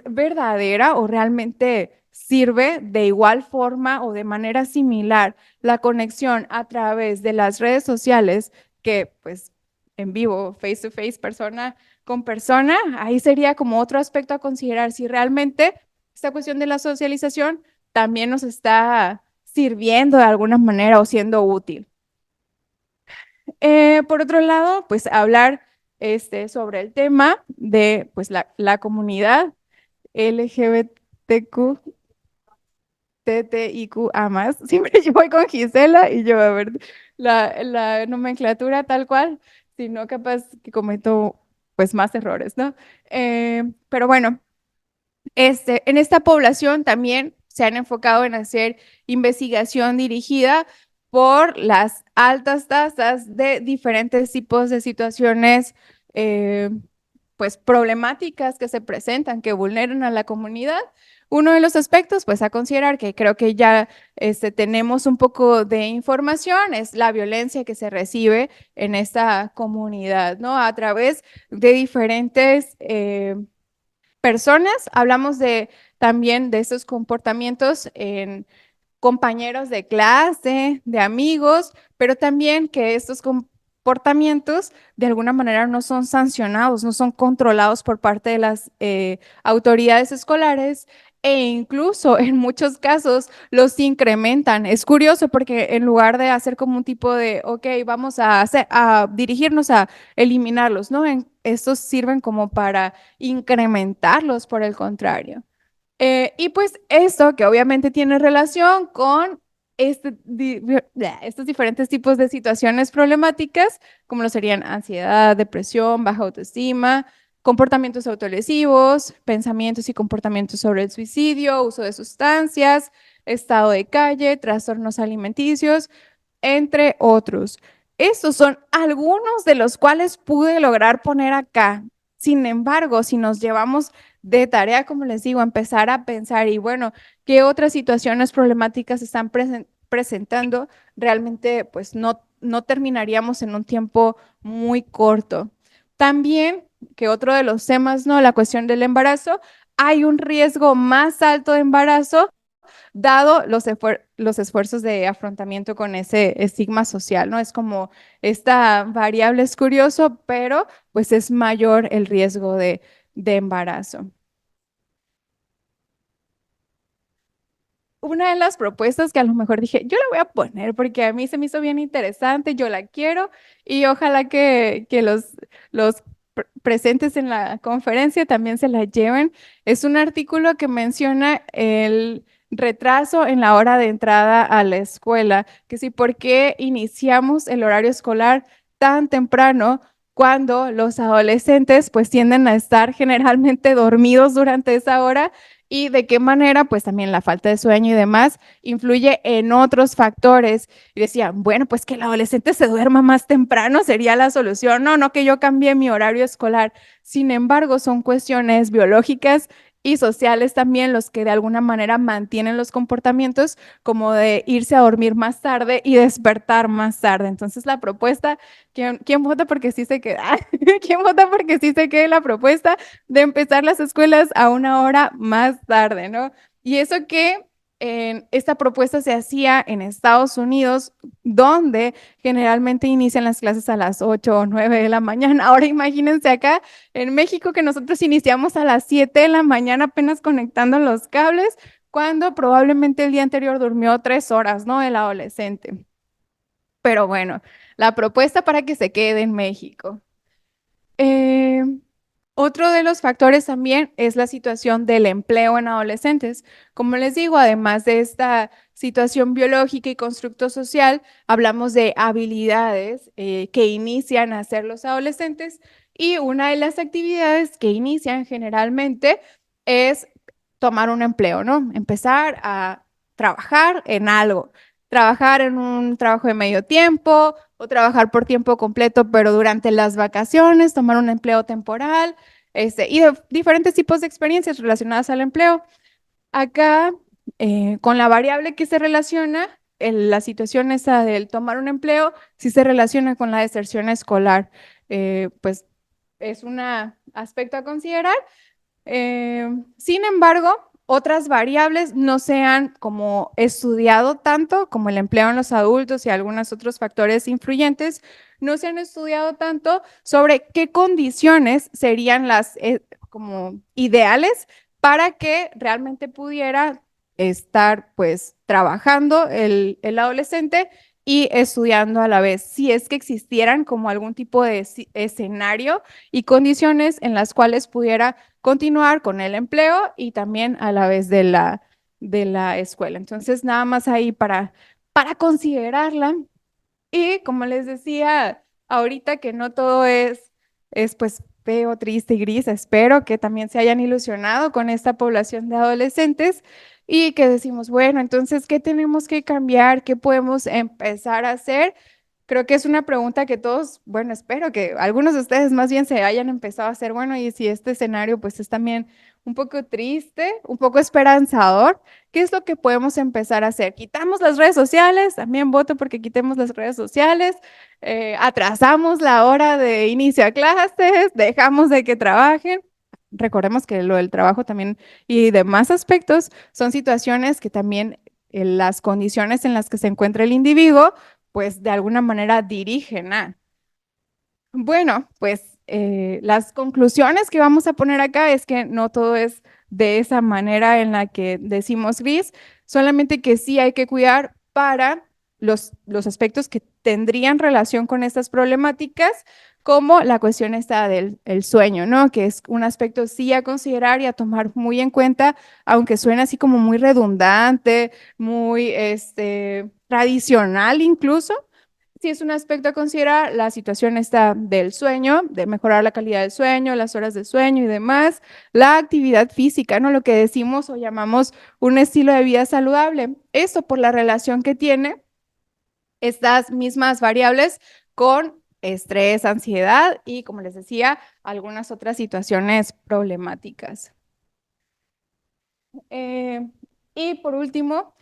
verdadera o realmente sirve de igual forma o de manera similar la conexión a través de las redes sociales que pues en vivo, face to face, persona con persona? Ahí sería como otro aspecto a considerar si realmente esta cuestión de la socialización también nos está sirviendo de alguna manera o siendo útil. Por otro lado, pues hablar sobre el tema de pues la comunidad LGBTQ TTIQA más. Siempre yo voy con Gisela y yo a ver la nomenclatura tal cual, sino capaz que cometo pues más errores, ¿no? Pero bueno, en esta población también se han enfocado en hacer investigación dirigida por las altas tasas de diferentes tipos de situaciones pues problemáticas que se presentan, que vulneran a la comunidad. Uno de los aspectos, pues a considerar, que creo que ya tenemos un poco de información, es la violencia que se recibe en esta comunidad, ¿no? A través de diferentes personas, hablamos también de esos comportamientos en compañeros de clase, de amigos, pero también que estos comportamientos de alguna manera no son sancionados, no son controlados por parte de las autoridades escolares e incluso en muchos casos los incrementan. Es curioso porque en lugar de hacer como un tipo de, ok, vamos a dirigirnos a eliminarlos, ¿no? Estos sirven como para incrementarlos por el contrario. Y pues esto que obviamente tiene relación con estos diferentes tipos de situaciones problemáticas, como lo serían ansiedad, depresión, baja autoestima, comportamientos autolesivos, pensamientos y comportamientos sobre el suicidio, uso de sustancias, estado de calle, trastornos alimenticios, entre otros. Estos son algunos de los cuales pude lograr poner acá. Sin embargo, si nos llevamos de tarea, como les digo, empezar a pensar y bueno, qué otras situaciones problemáticas están presentando, realmente pues no terminaríamos en un tiempo muy corto. También, que otro de los temas, ¿no? La cuestión del embarazo, hay un riesgo más alto de embarazo dado los esfuerzos de afrontamiento con ese estigma social, ¿no? Es como esta variable es curioso, pero pues es mayor el riesgo de embarazo. Una de las propuestas que a lo mejor dije, yo la voy a poner porque a mí se me hizo bien interesante, yo la quiero y ojalá que los presentes en la conferencia también se la lleven. Es un artículo que menciona el retraso en la hora de entrada a la escuela, que sí, ¿por qué iniciamos el horario escolar tan temprano cuando los adolescentes pues tienden a estar generalmente dormidos durante esa hora? Y de qué manera, pues también la falta de sueño y demás influye en otros factores. Y decían, bueno, pues que el adolescente se duerma más temprano sería la solución. No, no que yo cambie mi horario escolar. Sin embargo, son cuestiones biológicas y sociales también los que de alguna manera mantienen los comportamientos como de irse a dormir más tarde y despertar más tarde. Entonces la propuesta, ¿quién vota porque sí se queda? ¿Quién vota porque sí se quede la propuesta de empezar las escuelas a una hora más tarde, ¿no? Y eso que esta propuesta se hacía en Estados Unidos, donde generalmente inician las clases a las 8 o 9 de la mañana. Ahora imagínense acá en México que nosotros iniciamos a las 7 de la mañana apenas conectando los cables, cuando probablemente el día anterior durmió 3 horas, ¿no? El adolescente. Pero bueno, la propuesta para que se quede en México. Eh, Otro de los factores también es la situación del empleo en adolescentes. Como les digo, además de esta situación biológica y constructo social, hablamos de habilidades que inician a hacer los adolescentes y una de las actividades que inician generalmente es tomar un empleo, ¿no? Empezar a trabajar en algo, trabajar en un trabajo de medio tiempo o trabajar por tiempo completo, pero durante las vacaciones, tomar un empleo temporal, y de diferentes tipos de experiencias relacionadas al empleo. Acá, con la variable que se relaciona, la situación esa del tomar un empleo, sí se relaciona con la deserción escolar. Pues es un aspecto a considerar. Sin embargo, otras variables no se han como estudiado tanto como el empleo en los adultos y algunos otros factores influyentes, no se han estudiado tanto sobre qué condiciones serían las como ideales para que realmente pudiera estar pues trabajando el adolescente y estudiando a la vez, si es que existieran como algún tipo de escenario y condiciones en las cuales pudiera continuar con el empleo y también a la vez de la escuela. Entonces, nada más ahí para considerarla. Y como les decía, ahorita que no todo es pues feo, triste y gris, espero que también se hayan ilusionado con esta población de adolescentes y que decimos, bueno, entonces, ¿qué tenemos que cambiar? ¿Qué podemos empezar a hacer? Creo que es una pregunta que todos, bueno, espero que algunos de ustedes más bien se hayan empezado a hacer, bueno, y si este escenario pues es también un poco triste, un poco esperanzador, ¿qué es lo que podemos empezar a hacer? ¿Quitamos las redes sociales? También voto porque quitemos las redes sociales, atrasamos la hora de inicio a clases, dejamos de que trabajen. recordemos que lo del trabajo también y demás aspectos son situaciones que también las condiciones en las que se encuentra el individuo, pues de alguna manera dirigen a. Bueno, pues las conclusiones que vamos a poner acá es que no todo es de esa manera en la que decimos gris, solamente que sí hay que cuidar para los aspectos que tendrían relación con estas problemáticas, como la cuestión esta del el sueño, ¿no? Que es un aspecto sí a considerar y a tomar muy en cuenta, aunque suena así como muy redundante, muy tradicional incluso. Sí, es un aspecto a considerar, la situación está del sueño, de mejorar la calidad del sueño, las horas de sueño y demás, la actividad física, ¿no? Lo que decimos o llamamos un estilo de vida saludable. Esto por la relación que tiene estas mismas variables con estrés, ansiedad y, como les decía, algunas otras situaciones problemáticas. Eh, y por último,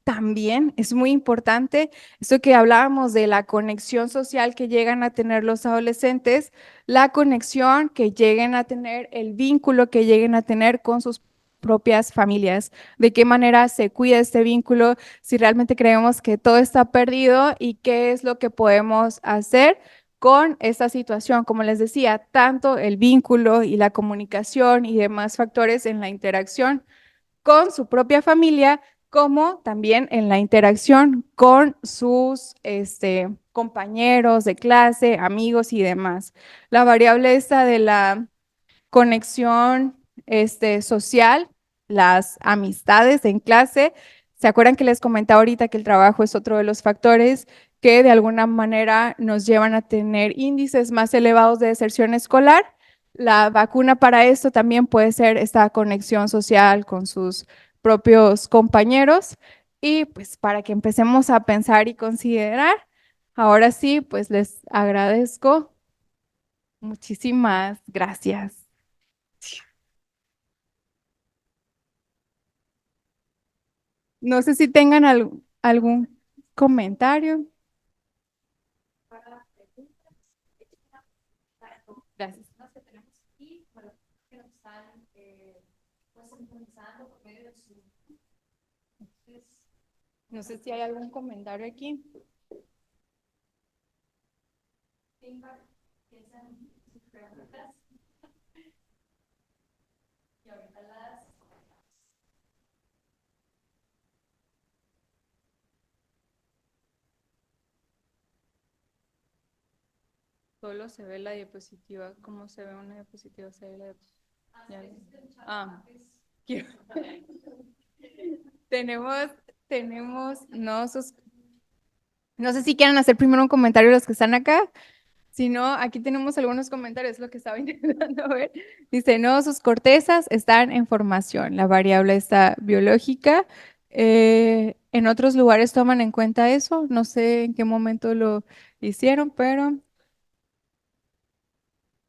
también es muy importante esto que hablábamos de la conexión social que llegan a tener los adolescentes, la conexión que lleguen a tener, el vínculo que lleguen a tener con sus propias familias, de qué manera se cuida este vínculo, si realmente creemos que todo está perdido y qué es lo que podemos hacer con esta situación, como les decía, tanto el vínculo y la comunicación y demás factores en la interacción con su propia familia, como también en la interacción con sus compañeros de clase, amigos y demás. La variable esta de la conexión social, las amistades en clase. ¿Se acuerdan que les comentaba ahorita que el trabajo es otro de los factores que de alguna manera nos llevan a tener índices más elevados de deserción escolar? La vacuna para esto también puede ser esta conexión social con sus propios compañeros. Y pues para que empecemos a pensar y considerar, ahora sí, pues les agradezco. Muchísimas gracias. No sé si tengan algún comentario. Gracias. No sé si hay algún comentario aquí. Solo se ve la diapositiva. ¿Cómo se ve una diapositiva? Se ve la diapositiva. Ah, quiero- tenemos, no, no sé si quieren hacer primero un comentario los que están acá. Si no, aquí tenemos algunos comentarios, lo que estaba intentando ver. Dice, no, sus cortezas están en formación, la variable está biológica. En otros lugares toman en cuenta eso, no sé en qué momento lo hicieron, pero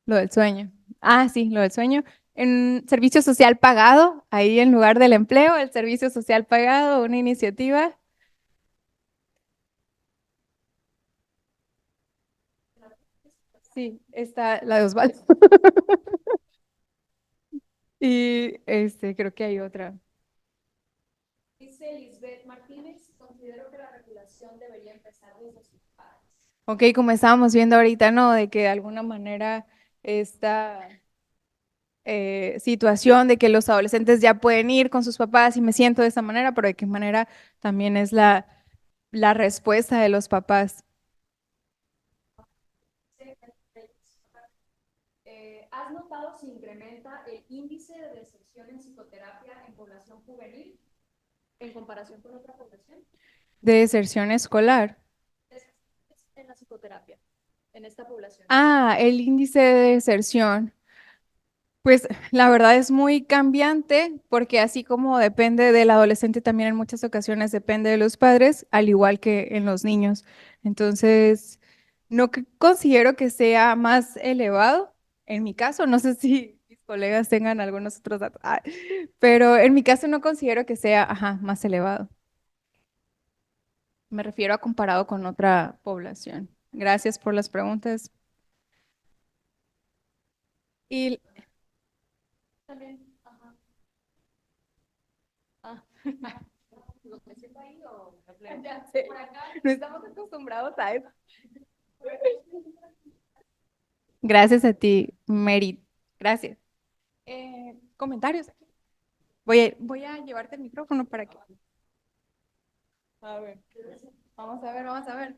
lo del sueño. Ah, sí, lo del sueño. En servicio social pagado, ahí en lugar del empleo, el servicio social pagado, una iniciativa. Sí, está la de Osvaldo. Y creo que hay otra. Dice Lisbeth Martínez, considero que la regulación debería empezar desde sus padres. Ok, como estábamos viendo ahorita, ¿no? De que de alguna manera esta situación de que los adolescentes ya pueden ir con sus papás y me siento de esa manera, pero de qué manera también es la respuesta de los papás. ¿Has notado si incrementa el índice de deserción en psicoterapia en población juvenil en comparación con otra población? De deserción escolar. En la psicoterapia, en esta población. Ah, el índice de deserción. Pues la verdad es muy cambiante porque así como depende del adolescente, también en muchas ocasiones depende de los padres, al igual que en los niños. Entonces, no considero que sea más elevado. En mi caso, no sé si mis colegas tengan algunos otros datos, pero en mi caso no considero que sea, ajá, más elevado. Me refiero a comparado con otra población. Gracias por las preguntas. Y Ah. Ya sé, no estamos acostumbrados a eso. Gracias a ti, Merit. Gracias. ¿Comentarios? Voy a llevarte el micrófono para que... A ver, vamos a ver.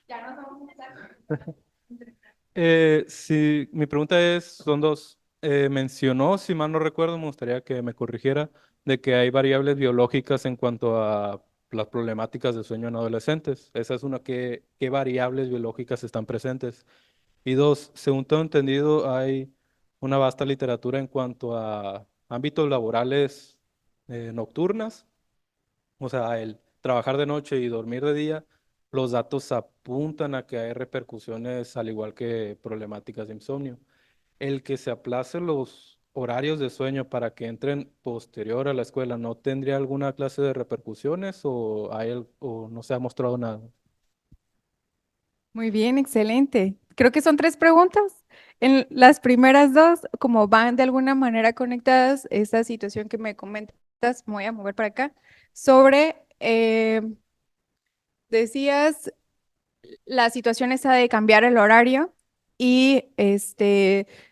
Ya nos vamos a estar. Sí, mi pregunta es, son dos. Mencionó, si mal no recuerdo, me gustaría que me corrigiera, de que hay variables biológicas en cuanto a las problemáticas de sueño en adolescentes. Esa es una, ¿qué variables biológicas están presentes? Y dos, según tengo entendido, hay una vasta literatura en cuanto a ámbitos laborales nocturnas, o sea, el trabajar de noche y dormir de día. Los datos apuntan a que hay repercusiones al igual que problemáticas de insomnio. El que se aplacen los horarios de sueño para que entren posterior a la escuela, ¿no tendría alguna clase de repercusiones o no se ha mostrado nada? Muy bien, excelente. Creo que son tres preguntas. En las primeras dos, como van de alguna manera conectadas, esa situación que me comentas, me voy a mover para acá, sobre, decías, la situación esa de cambiar el horario y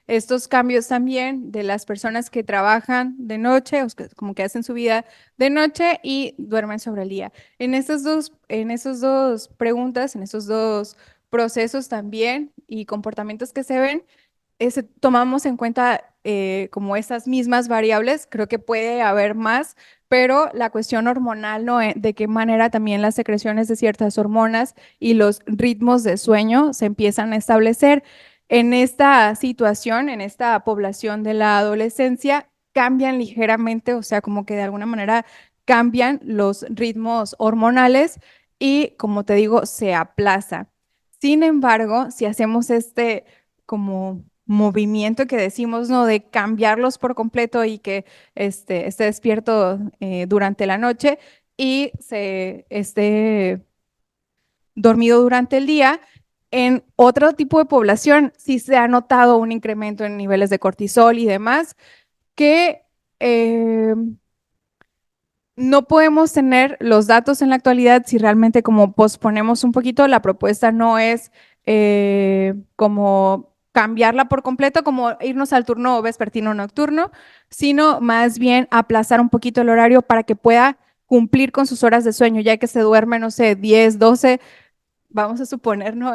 estos cambios también de las personas que trabajan de noche, como que hacen su vida de noche y duermen sobre el día. En esas dos preguntas, en esos dos procesos también y comportamientos que se ven, tomamos en cuenta como esas mismas variables, creo que puede haber más, pero la cuestión hormonal, ¿no? De qué manera también las secreciones de ciertas hormonas y los ritmos de sueño se empiezan a establecer en esta situación, en esta población de la adolescencia, cambian ligeramente, o sea, como que de alguna manera cambian los ritmos hormonales y, como te digo, se aplaza. Sin embargo, si hacemos como movimiento que decimos, ¿no? De cambiarlos por completo y que esté despierto durante la noche y se esté dormido durante el día. En otro tipo de población sí se ha notado un incremento en niveles de cortisol y demás que eh, no podemos tener los datos en la actualidad si realmente como posponemos un poquito, la propuesta no es como cambiarla por completo, como irnos al turno vespertino o nocturno, sino más bien aplazar un poquito el horario para que pueda cumplir con sus horas de sueño, ya que se duerme, no sé, 10, 12, vamos a suponer, ¿no?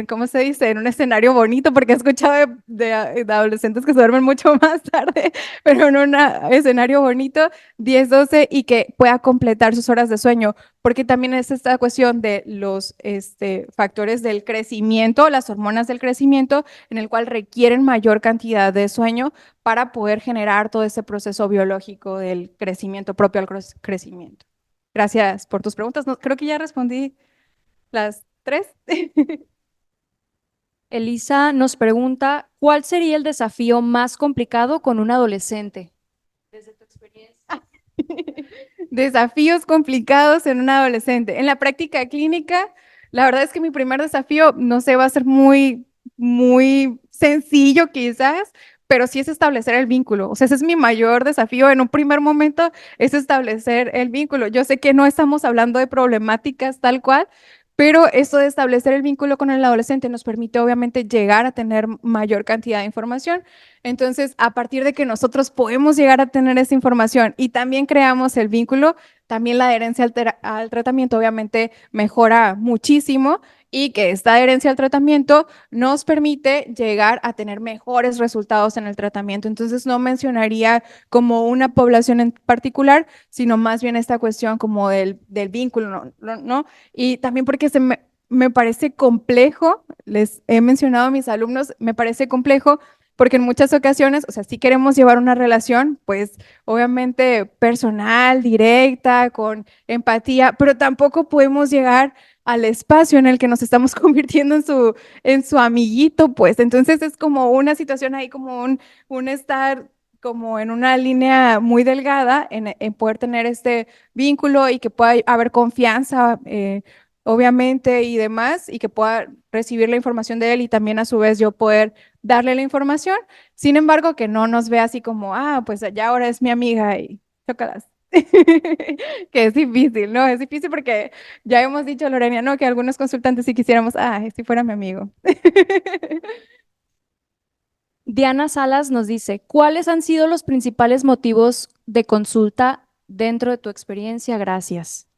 ¿Cómo se dice? En un escenario bonito, porque he escuchado de adolescentes que se duermen mucho más tarde, pero en un escenario bonito, 10, 12, y que pueda completar sus horas de sueño, porque también es esta cuestión de los factores del crecimiento, las hormonas del crecimiento, en el cual requieren mayor cantidad de sueño para poder generar todo ese proceso biológico del crecimiento propio al crecimiento. Gracias por tus preguntas. No, creo que ya respondí las tres. Elisa nos pregunta, ¿cuál sería el desafío más complicado con un adolescente? Desde tu experiencia. Desafíos complicados en un adolescente. En la práctica clínica, la verdad es que mi primer desafío, no sé, va a ser muy sencillo quizás, pero sí es establecer el vínculo. O sea, ese es mi mayor desafío en un primer momento, es establecer el vínculo. Yo sé que no estamos hablando de problemáticas tal cual, pero esto de establecer el vínculo con el adolescente nos permite obviamente llegar a tener mayor cantidad de información. Entonces, a partir de que nosotros podemos llegar a tener esa información y también creamos el vínculo, también la adherencia al tratamiento obviamente mejora muchísimo y que esta adherencia al tratamiento nos permite llegar a tener mejores resultados en el tratamiento. Entonces, no mencionaría como una población en particular, sino más bien esta cuestión como del vínculo, ¿no? Y también porque me parece complejo, les he mencionado a mis alumnos, me parece complejo porque en muchas ocasiones, o sea, si queremos llevar una relación, pues obviamente personal, directa, con empatía, pero tampoco podemos llegar al espacio en el que nos estamos convirtiendo en su amiguito, pues entonces es como una situación ahí, como un estar como en una línea muy delgada en poder tener este vínculo y que pueda haber confianza obviamente, y demás, y que pueda recibir la información de él y también a su vez yo poder darle la información. Sin embargo, que no nos vea así como, ah, pues ya ahora es mi amiga y chócalas. Que es difícil, ¿no? Es difícil porque ya hemos dicho, Lorena, ¿no? Que algunos consultantes sí quisiéramos, ah, si fuera mi amigo. Diana Salas nos dice, ¿cuáles han sido los principales motivos de consulta dentro de tu experiencia? Gracias.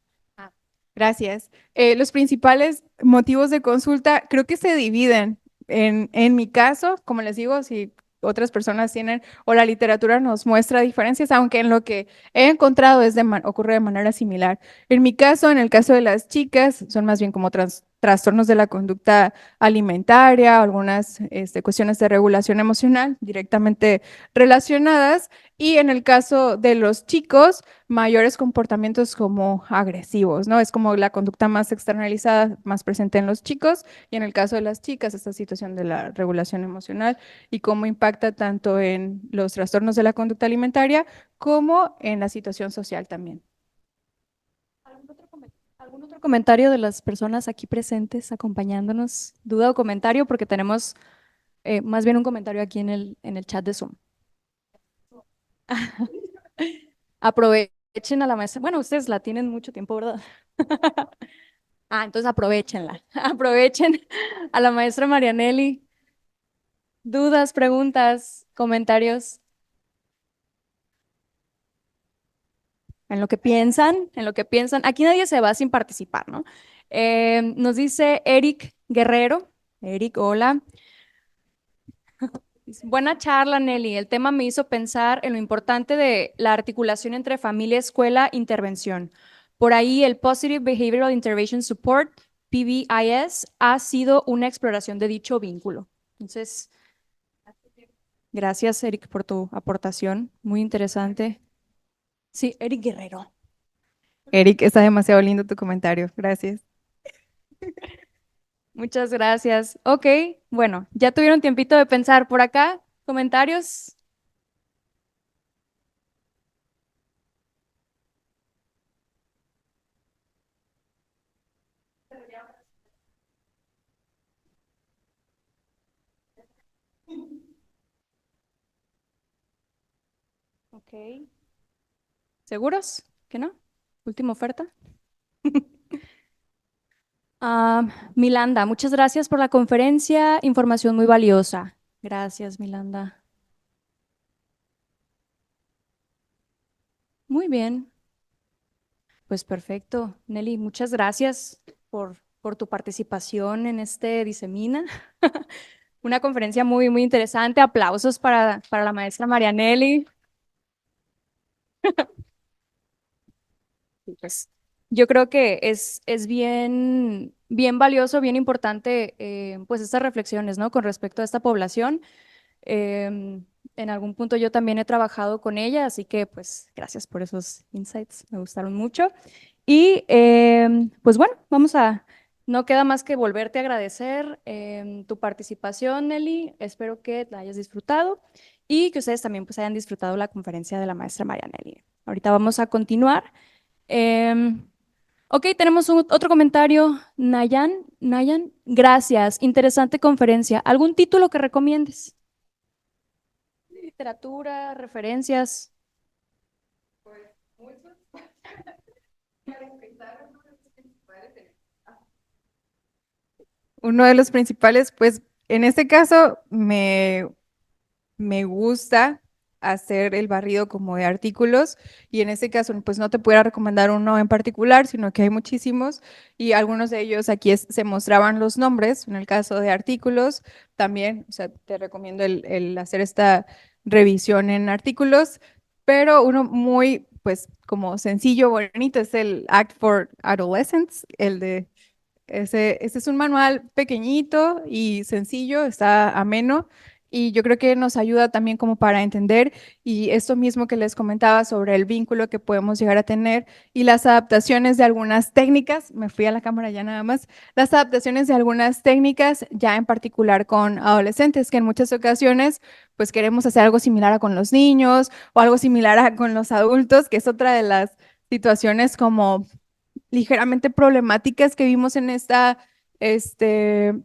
Gracias. Los principales motivos de consulta creo que se dividen. En mi caso, como les digo, si otras personas tienen o la literatura nos muestra diferencias, aunque en lo que he encontrado ocurre de manera similar. En mi caso, en el caso de las chicas, son más bien como trastornos de la conducta alimentaria, algunas cuestiones de regulación emocional directamente relacionadas. Y en el caso de los chicos, mayores comportamientos como agresivos, ¿no? Es como la conducta más externalizada, más presente en los chicos, y en el caso de las chicas, esta situación de la regulación emocional y cómo impacta tanto en los trastornos de la conducta alimentaria como en la situación social también. ¿Algún otro comentario de las personas aquí presentes acompañándonos? ¿Duda o comentario? Porque tenemos más bien un comentario aquí en el chat de Zoom. Aprovechen a la maestra. Bueno, ustedes la tienen mucho tiempo, ¿verdad? Entonces aprovechenla. Aprovechen a la maestra Marianelli. ¿Dudas, preguntas, comentarios? En lo que piensan, en lo que piensan. Aquí nadie se va sin participar, ¿no? Nos dice Eric Guerrero. Eric, hola. Buena charla, Nelly. El tema me hizo pensar en lo importante de la articulación entre familia, escuela, intervención. Por ahí, el Positive Behavioral Intervention Support, PBIS, ha sido una exploración de dicho vínculo. Entonces, gracias, Eric, por tu aportación. Muy interesante. Sí, Eric Guerrero. Eric, está demasiado lindo tu comentario. Gracias. Muchas gracias. Ok, bueno, ya tuvieron tiempito de pensar por acá. ¿Comentarios? Ok. ¿Seguros que no? Última oferta. Milanda, muchas gracias por la conferencia, información muy valiosa. Gracias, Milanda. Muy bien. Pues perfecto. Nelly, muchas gracias por tu participación en este Disemina. Una conferencia muy, muy interesante. Aplausos para la maestra Marianelli. Pues yo creo que es bien, bien valioso, bien importante, pues estas reflexiones, ¿no? Con respecto a esta población. En algún punto yo también he trabajado con ella, así que pues gracias por esos insights, me gustaron mucho. Y pues bueno, no queda más que volverte a agradecer tu participación, Nelly. Espero que la hayas disfrutado y que ustedes también pues hayan disfrutado la conferencia de la maestra Marianelli. Ahorita vamos a continuar. Ok, tenemos otro comentario. Nayan, gracias. Interesante conferencia. ¿Algún título que recomiendes? Literatura, referencias. Uno de los principales, pues en este caso me gusta hacer el barrido como de artículos y en este caso pues no te pudiera recomendar uno en particular, sino que hay muchísimos y algunos de ellos aquí se mostraban los nombres, en el caso de artículos también, o sea, te recomiendo el hacer esta revisión en artículos, pero uno muy pues como sencillo, bonito es el Act for Adolescents, el de ese es un manual pequeñito y sencillo, está ameno y yo creo que nos ayuda también como para entender y esto mismo que les comentaba sobre el vínculo que podemos llegar a tener y las adaptaciones de algunas técnicas, me fui a la cámara ya nada más, las adaptaciones de algunas técnicas ya en particular con adolescentes que en muchas ocasiones pues queremos hacer algo similar a con los niños o algo similar a con los adultos, que es otra de las situaciones como ligeramente problemáticas que vimos en esta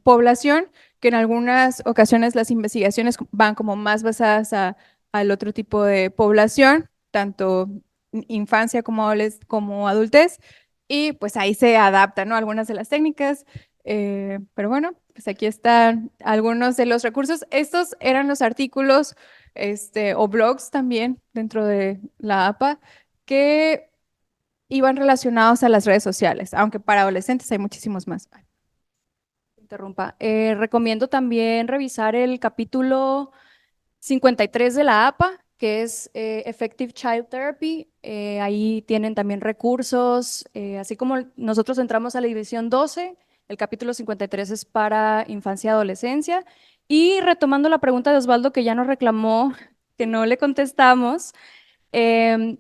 población, que en algunas ocasiones las investigaciones van como más basadas al otro tipo de población, tanto infancia como adultez, y pues ahí se adaptan, ¿no? Algunas de las técnicas, pero bueno, pues aquí están algunos de los recursos. Estos eran los artículos, o blogs también dentro de la APA, que iban relacionados a las redes sociales, aunque para adolescentes hay muchísimos más. Interrumpa. Recomiendo también revisar el capítulo 53 de la APA, que es Effective Child Therapy. Ahí tienen también recursos, así como nosotros entramos a la división 12, el capítulo 53 es para infancia y adolescencia. Y retomando la pregunta de Osvaldo, que ya nos reclamó, que no le contestamos, em,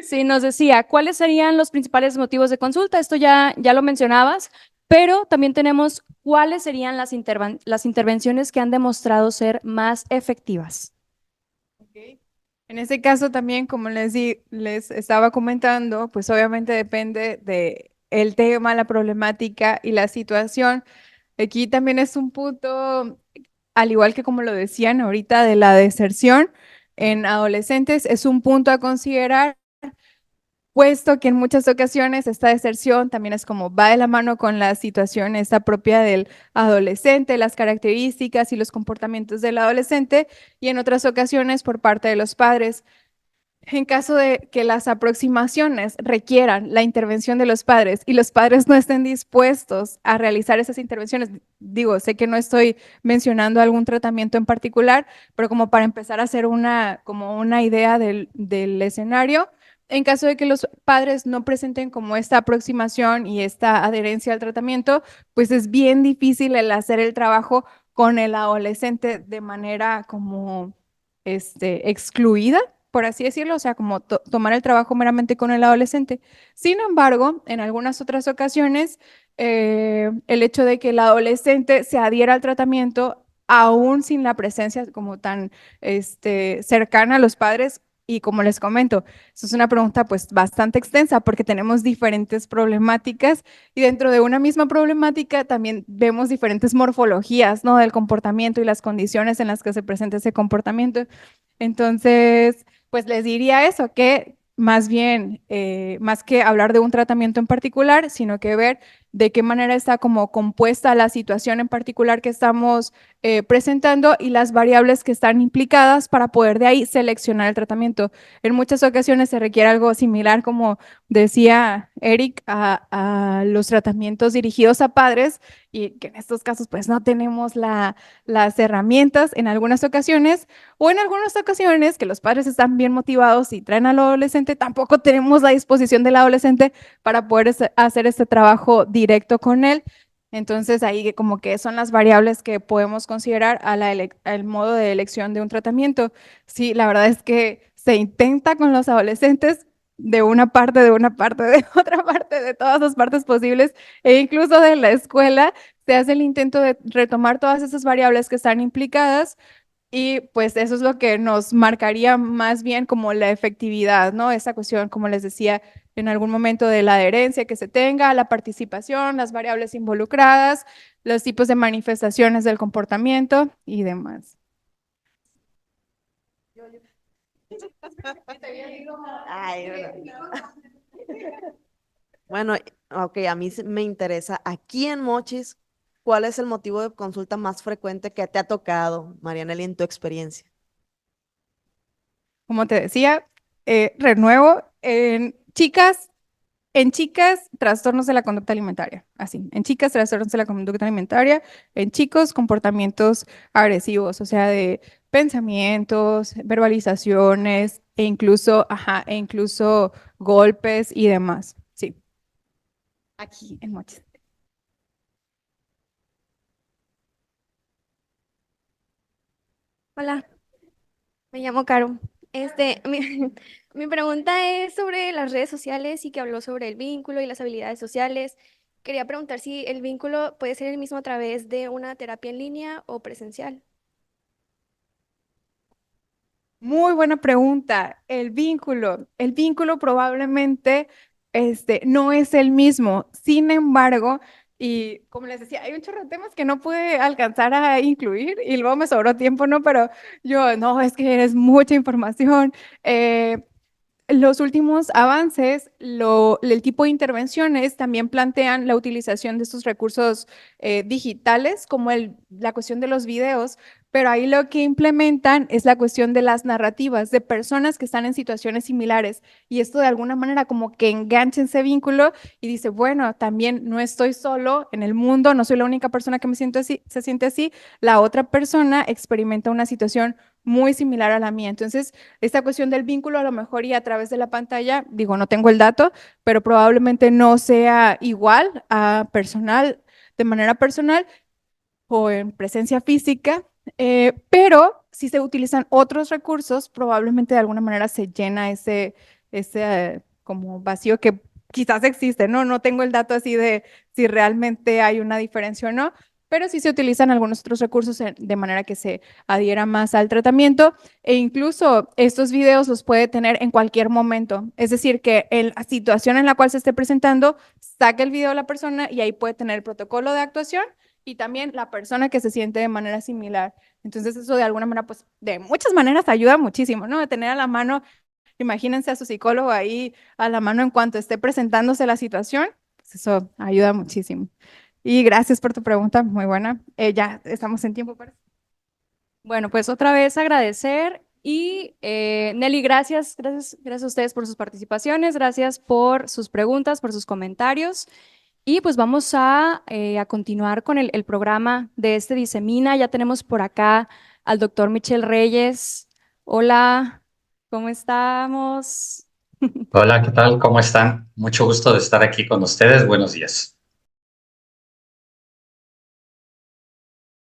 sí, nos decía, ¿cuáles serían los principales motivos de consulta? Esto ya lo mencionabas, pero también tenemos cuáles serían las intervenciones que han demostrado ser más efectivas. En ese caso también, como les estaba comentando, pues obviamente depende de el tema, la problemática y la situación. Aquí también es un punto, al igual que como lo decían ahorita, de la deserción en adolescentes, es un punto a considerar, puesto que en muchas ocasiones esta deserción también es como va de la mano con la situación esta propia del adolescente, las características y los comportamientos del adolescente, y en otras ocasiones por parte de los padres. En caso de que las aproximaciones requieran la intervención de los padres y los padres no estén dispuestos a realizar esas intervenciones, digo, sé que no estoy mencionando algún tratamiento en particular, pero como para empezar a hacer como una idea del escenario, en caso de que los padres no presenten como esta aproximación y esta adherencia al tratamiento, pues es bien difícil el hacer el trabajo con el adolescente de manera como excluida, por así decirlo, o sea, como tomar el trabajo meramente con el adolescente. Sin embargo, en algunas otras ocasiones, el hecho de que el adolescente se adhiera al tratamiento, aún sin la presencia como tan cercana a los padres, y como les comento, eso es una pregunta pues bastante extensa porque tenemos diferentes problemáticas y dentro de una misma problemática también vemos diferentes morfologías, ¿no? Del comportamiento y las condiciones en las que se presenta ese comportamiento. Entonces, pues les diría eso, que más bien, más que hablar de un tratamiento en particular, sino que ver de qué manera está como compuesta la situación en particular que estamos presentando y las variables que están implicadas para poder de ahí seleccionar el tratamiento. En muchas ocasiones se requiere algo similar, como decía Eric, a los tratamientos dirigidos a padres y que en estos casos pues no tenemos las herramientas en algunas ocasiones, o en algunas ocasiones que los padres están bien motivados y traen al adolescente, tampoco tenemos la disposición del adolescente para poder hacer este trabajo directo con él. Entonces ahí como que son las variables que podemos considerar al modo de elección de un tratamiento. Sí, la verdad es que se intenta con los adolescentes de una parte, de otra parte, de todas las partes posibles, e incluso de la escuela se hace el intento de retomar todas esas variables que están implicadas, y pues eso es lo que nos marcaría más bien como la efectividad, ¿no? Esa cuestión, como les decía, en algún momento de la adherencia que se tenga, la participación, las variables involucradas, los tipos de manifestaciones del comportamiento y demás. Ay, bueno, ok, a mí me interesa, aquí en Mochis, ¿cuál es el motivo de consulta más frecuente que te ha tocado, Marianela, en tu experiencia? Como te decía, renuevo, en chicas, trastornos de la conducta alimentaria, así, en chicas, trastornos de la conducta alimentaria, en chicos, comportamientos agresivos, o sea, de pensamientos, verbalizaciones, e incluso golpes y demás, sí, aquí en Mochis. Hola, me llamo Caro. Mi pregunta es sobre las redes sociales y que habló sobre el vínculo y las habilidades sociales. Quería preguntar si el vínculo puede ser el mismo a través de una terapia en línea o presencial. Muy buena pregunta. El vínculo probablemente no es el mismo. Sin embargo, y como les decía, hay un chorro de temas que no pude alcanzar a incluir y luego me sobró tiempo, ¿no? Pero yo, no, es que es mucha información. Los últimos avances, el tipo de intervenciones también plantean la utilización de estos recursos digitales, como la cuestión de los videos, pero ahí lo que implementan es la cuestión de las narrativas de personas que están en situaciones similares. Y esto de alguna manera como que engancha ese vínculo y dice, bueno, también no estoy solo en el mundo, no soy la única persona que me siento así, se siente así, la otra persona experimenta una situación muy similar a la mía. Entonces, esta cuestión del vínculo a lo mejor y a través de la pantalla, digo, no tengo el dato, pero probablemente no sea igual a personal, de manera personal o en presencia física, pero si se utilizan otros recursos, probablemente de alguna manera se llena ese como vacío que quizás existe, ¿no? No tengo el dato así de si realmente hay una diferencia o no, pero sí se utilizan algunos otros recursos de manera que se adhiera más al tratamiento e incluso estos videos los puede tener en cualquier momento. Es decir, que en la situación en la cual se esté presentando, saca el video la persona y ahí puede tener el protocolo de actuación y también la persona que se siente de manera similar. Entonces eso de alguna manera, pues de muchas maneras ayuda muchísimo, ¿no? De tener a la mano, imagínense a su psicólogo ahí a la mano en cuanto esté presentándose la situación, pues eso ayuda muchísimo. Y gracias por tu pregunta, muy buena. Ya estamos en tiempo para... Bueno, pues otra vez agradecer y Nelly, gracias a ustedes por sus participaciones, gracias por sus preguntas, por sus comentarios. Y pues vamos a continuar con el programa de este Disemina. Ya tenemos por acá al doctor Michel Reyes. Hola, ¿cómo estamos? Hola, ¿qué tal? ¿Cómo están? Mucho gusto de estar aquí con ustedes. Buenos días.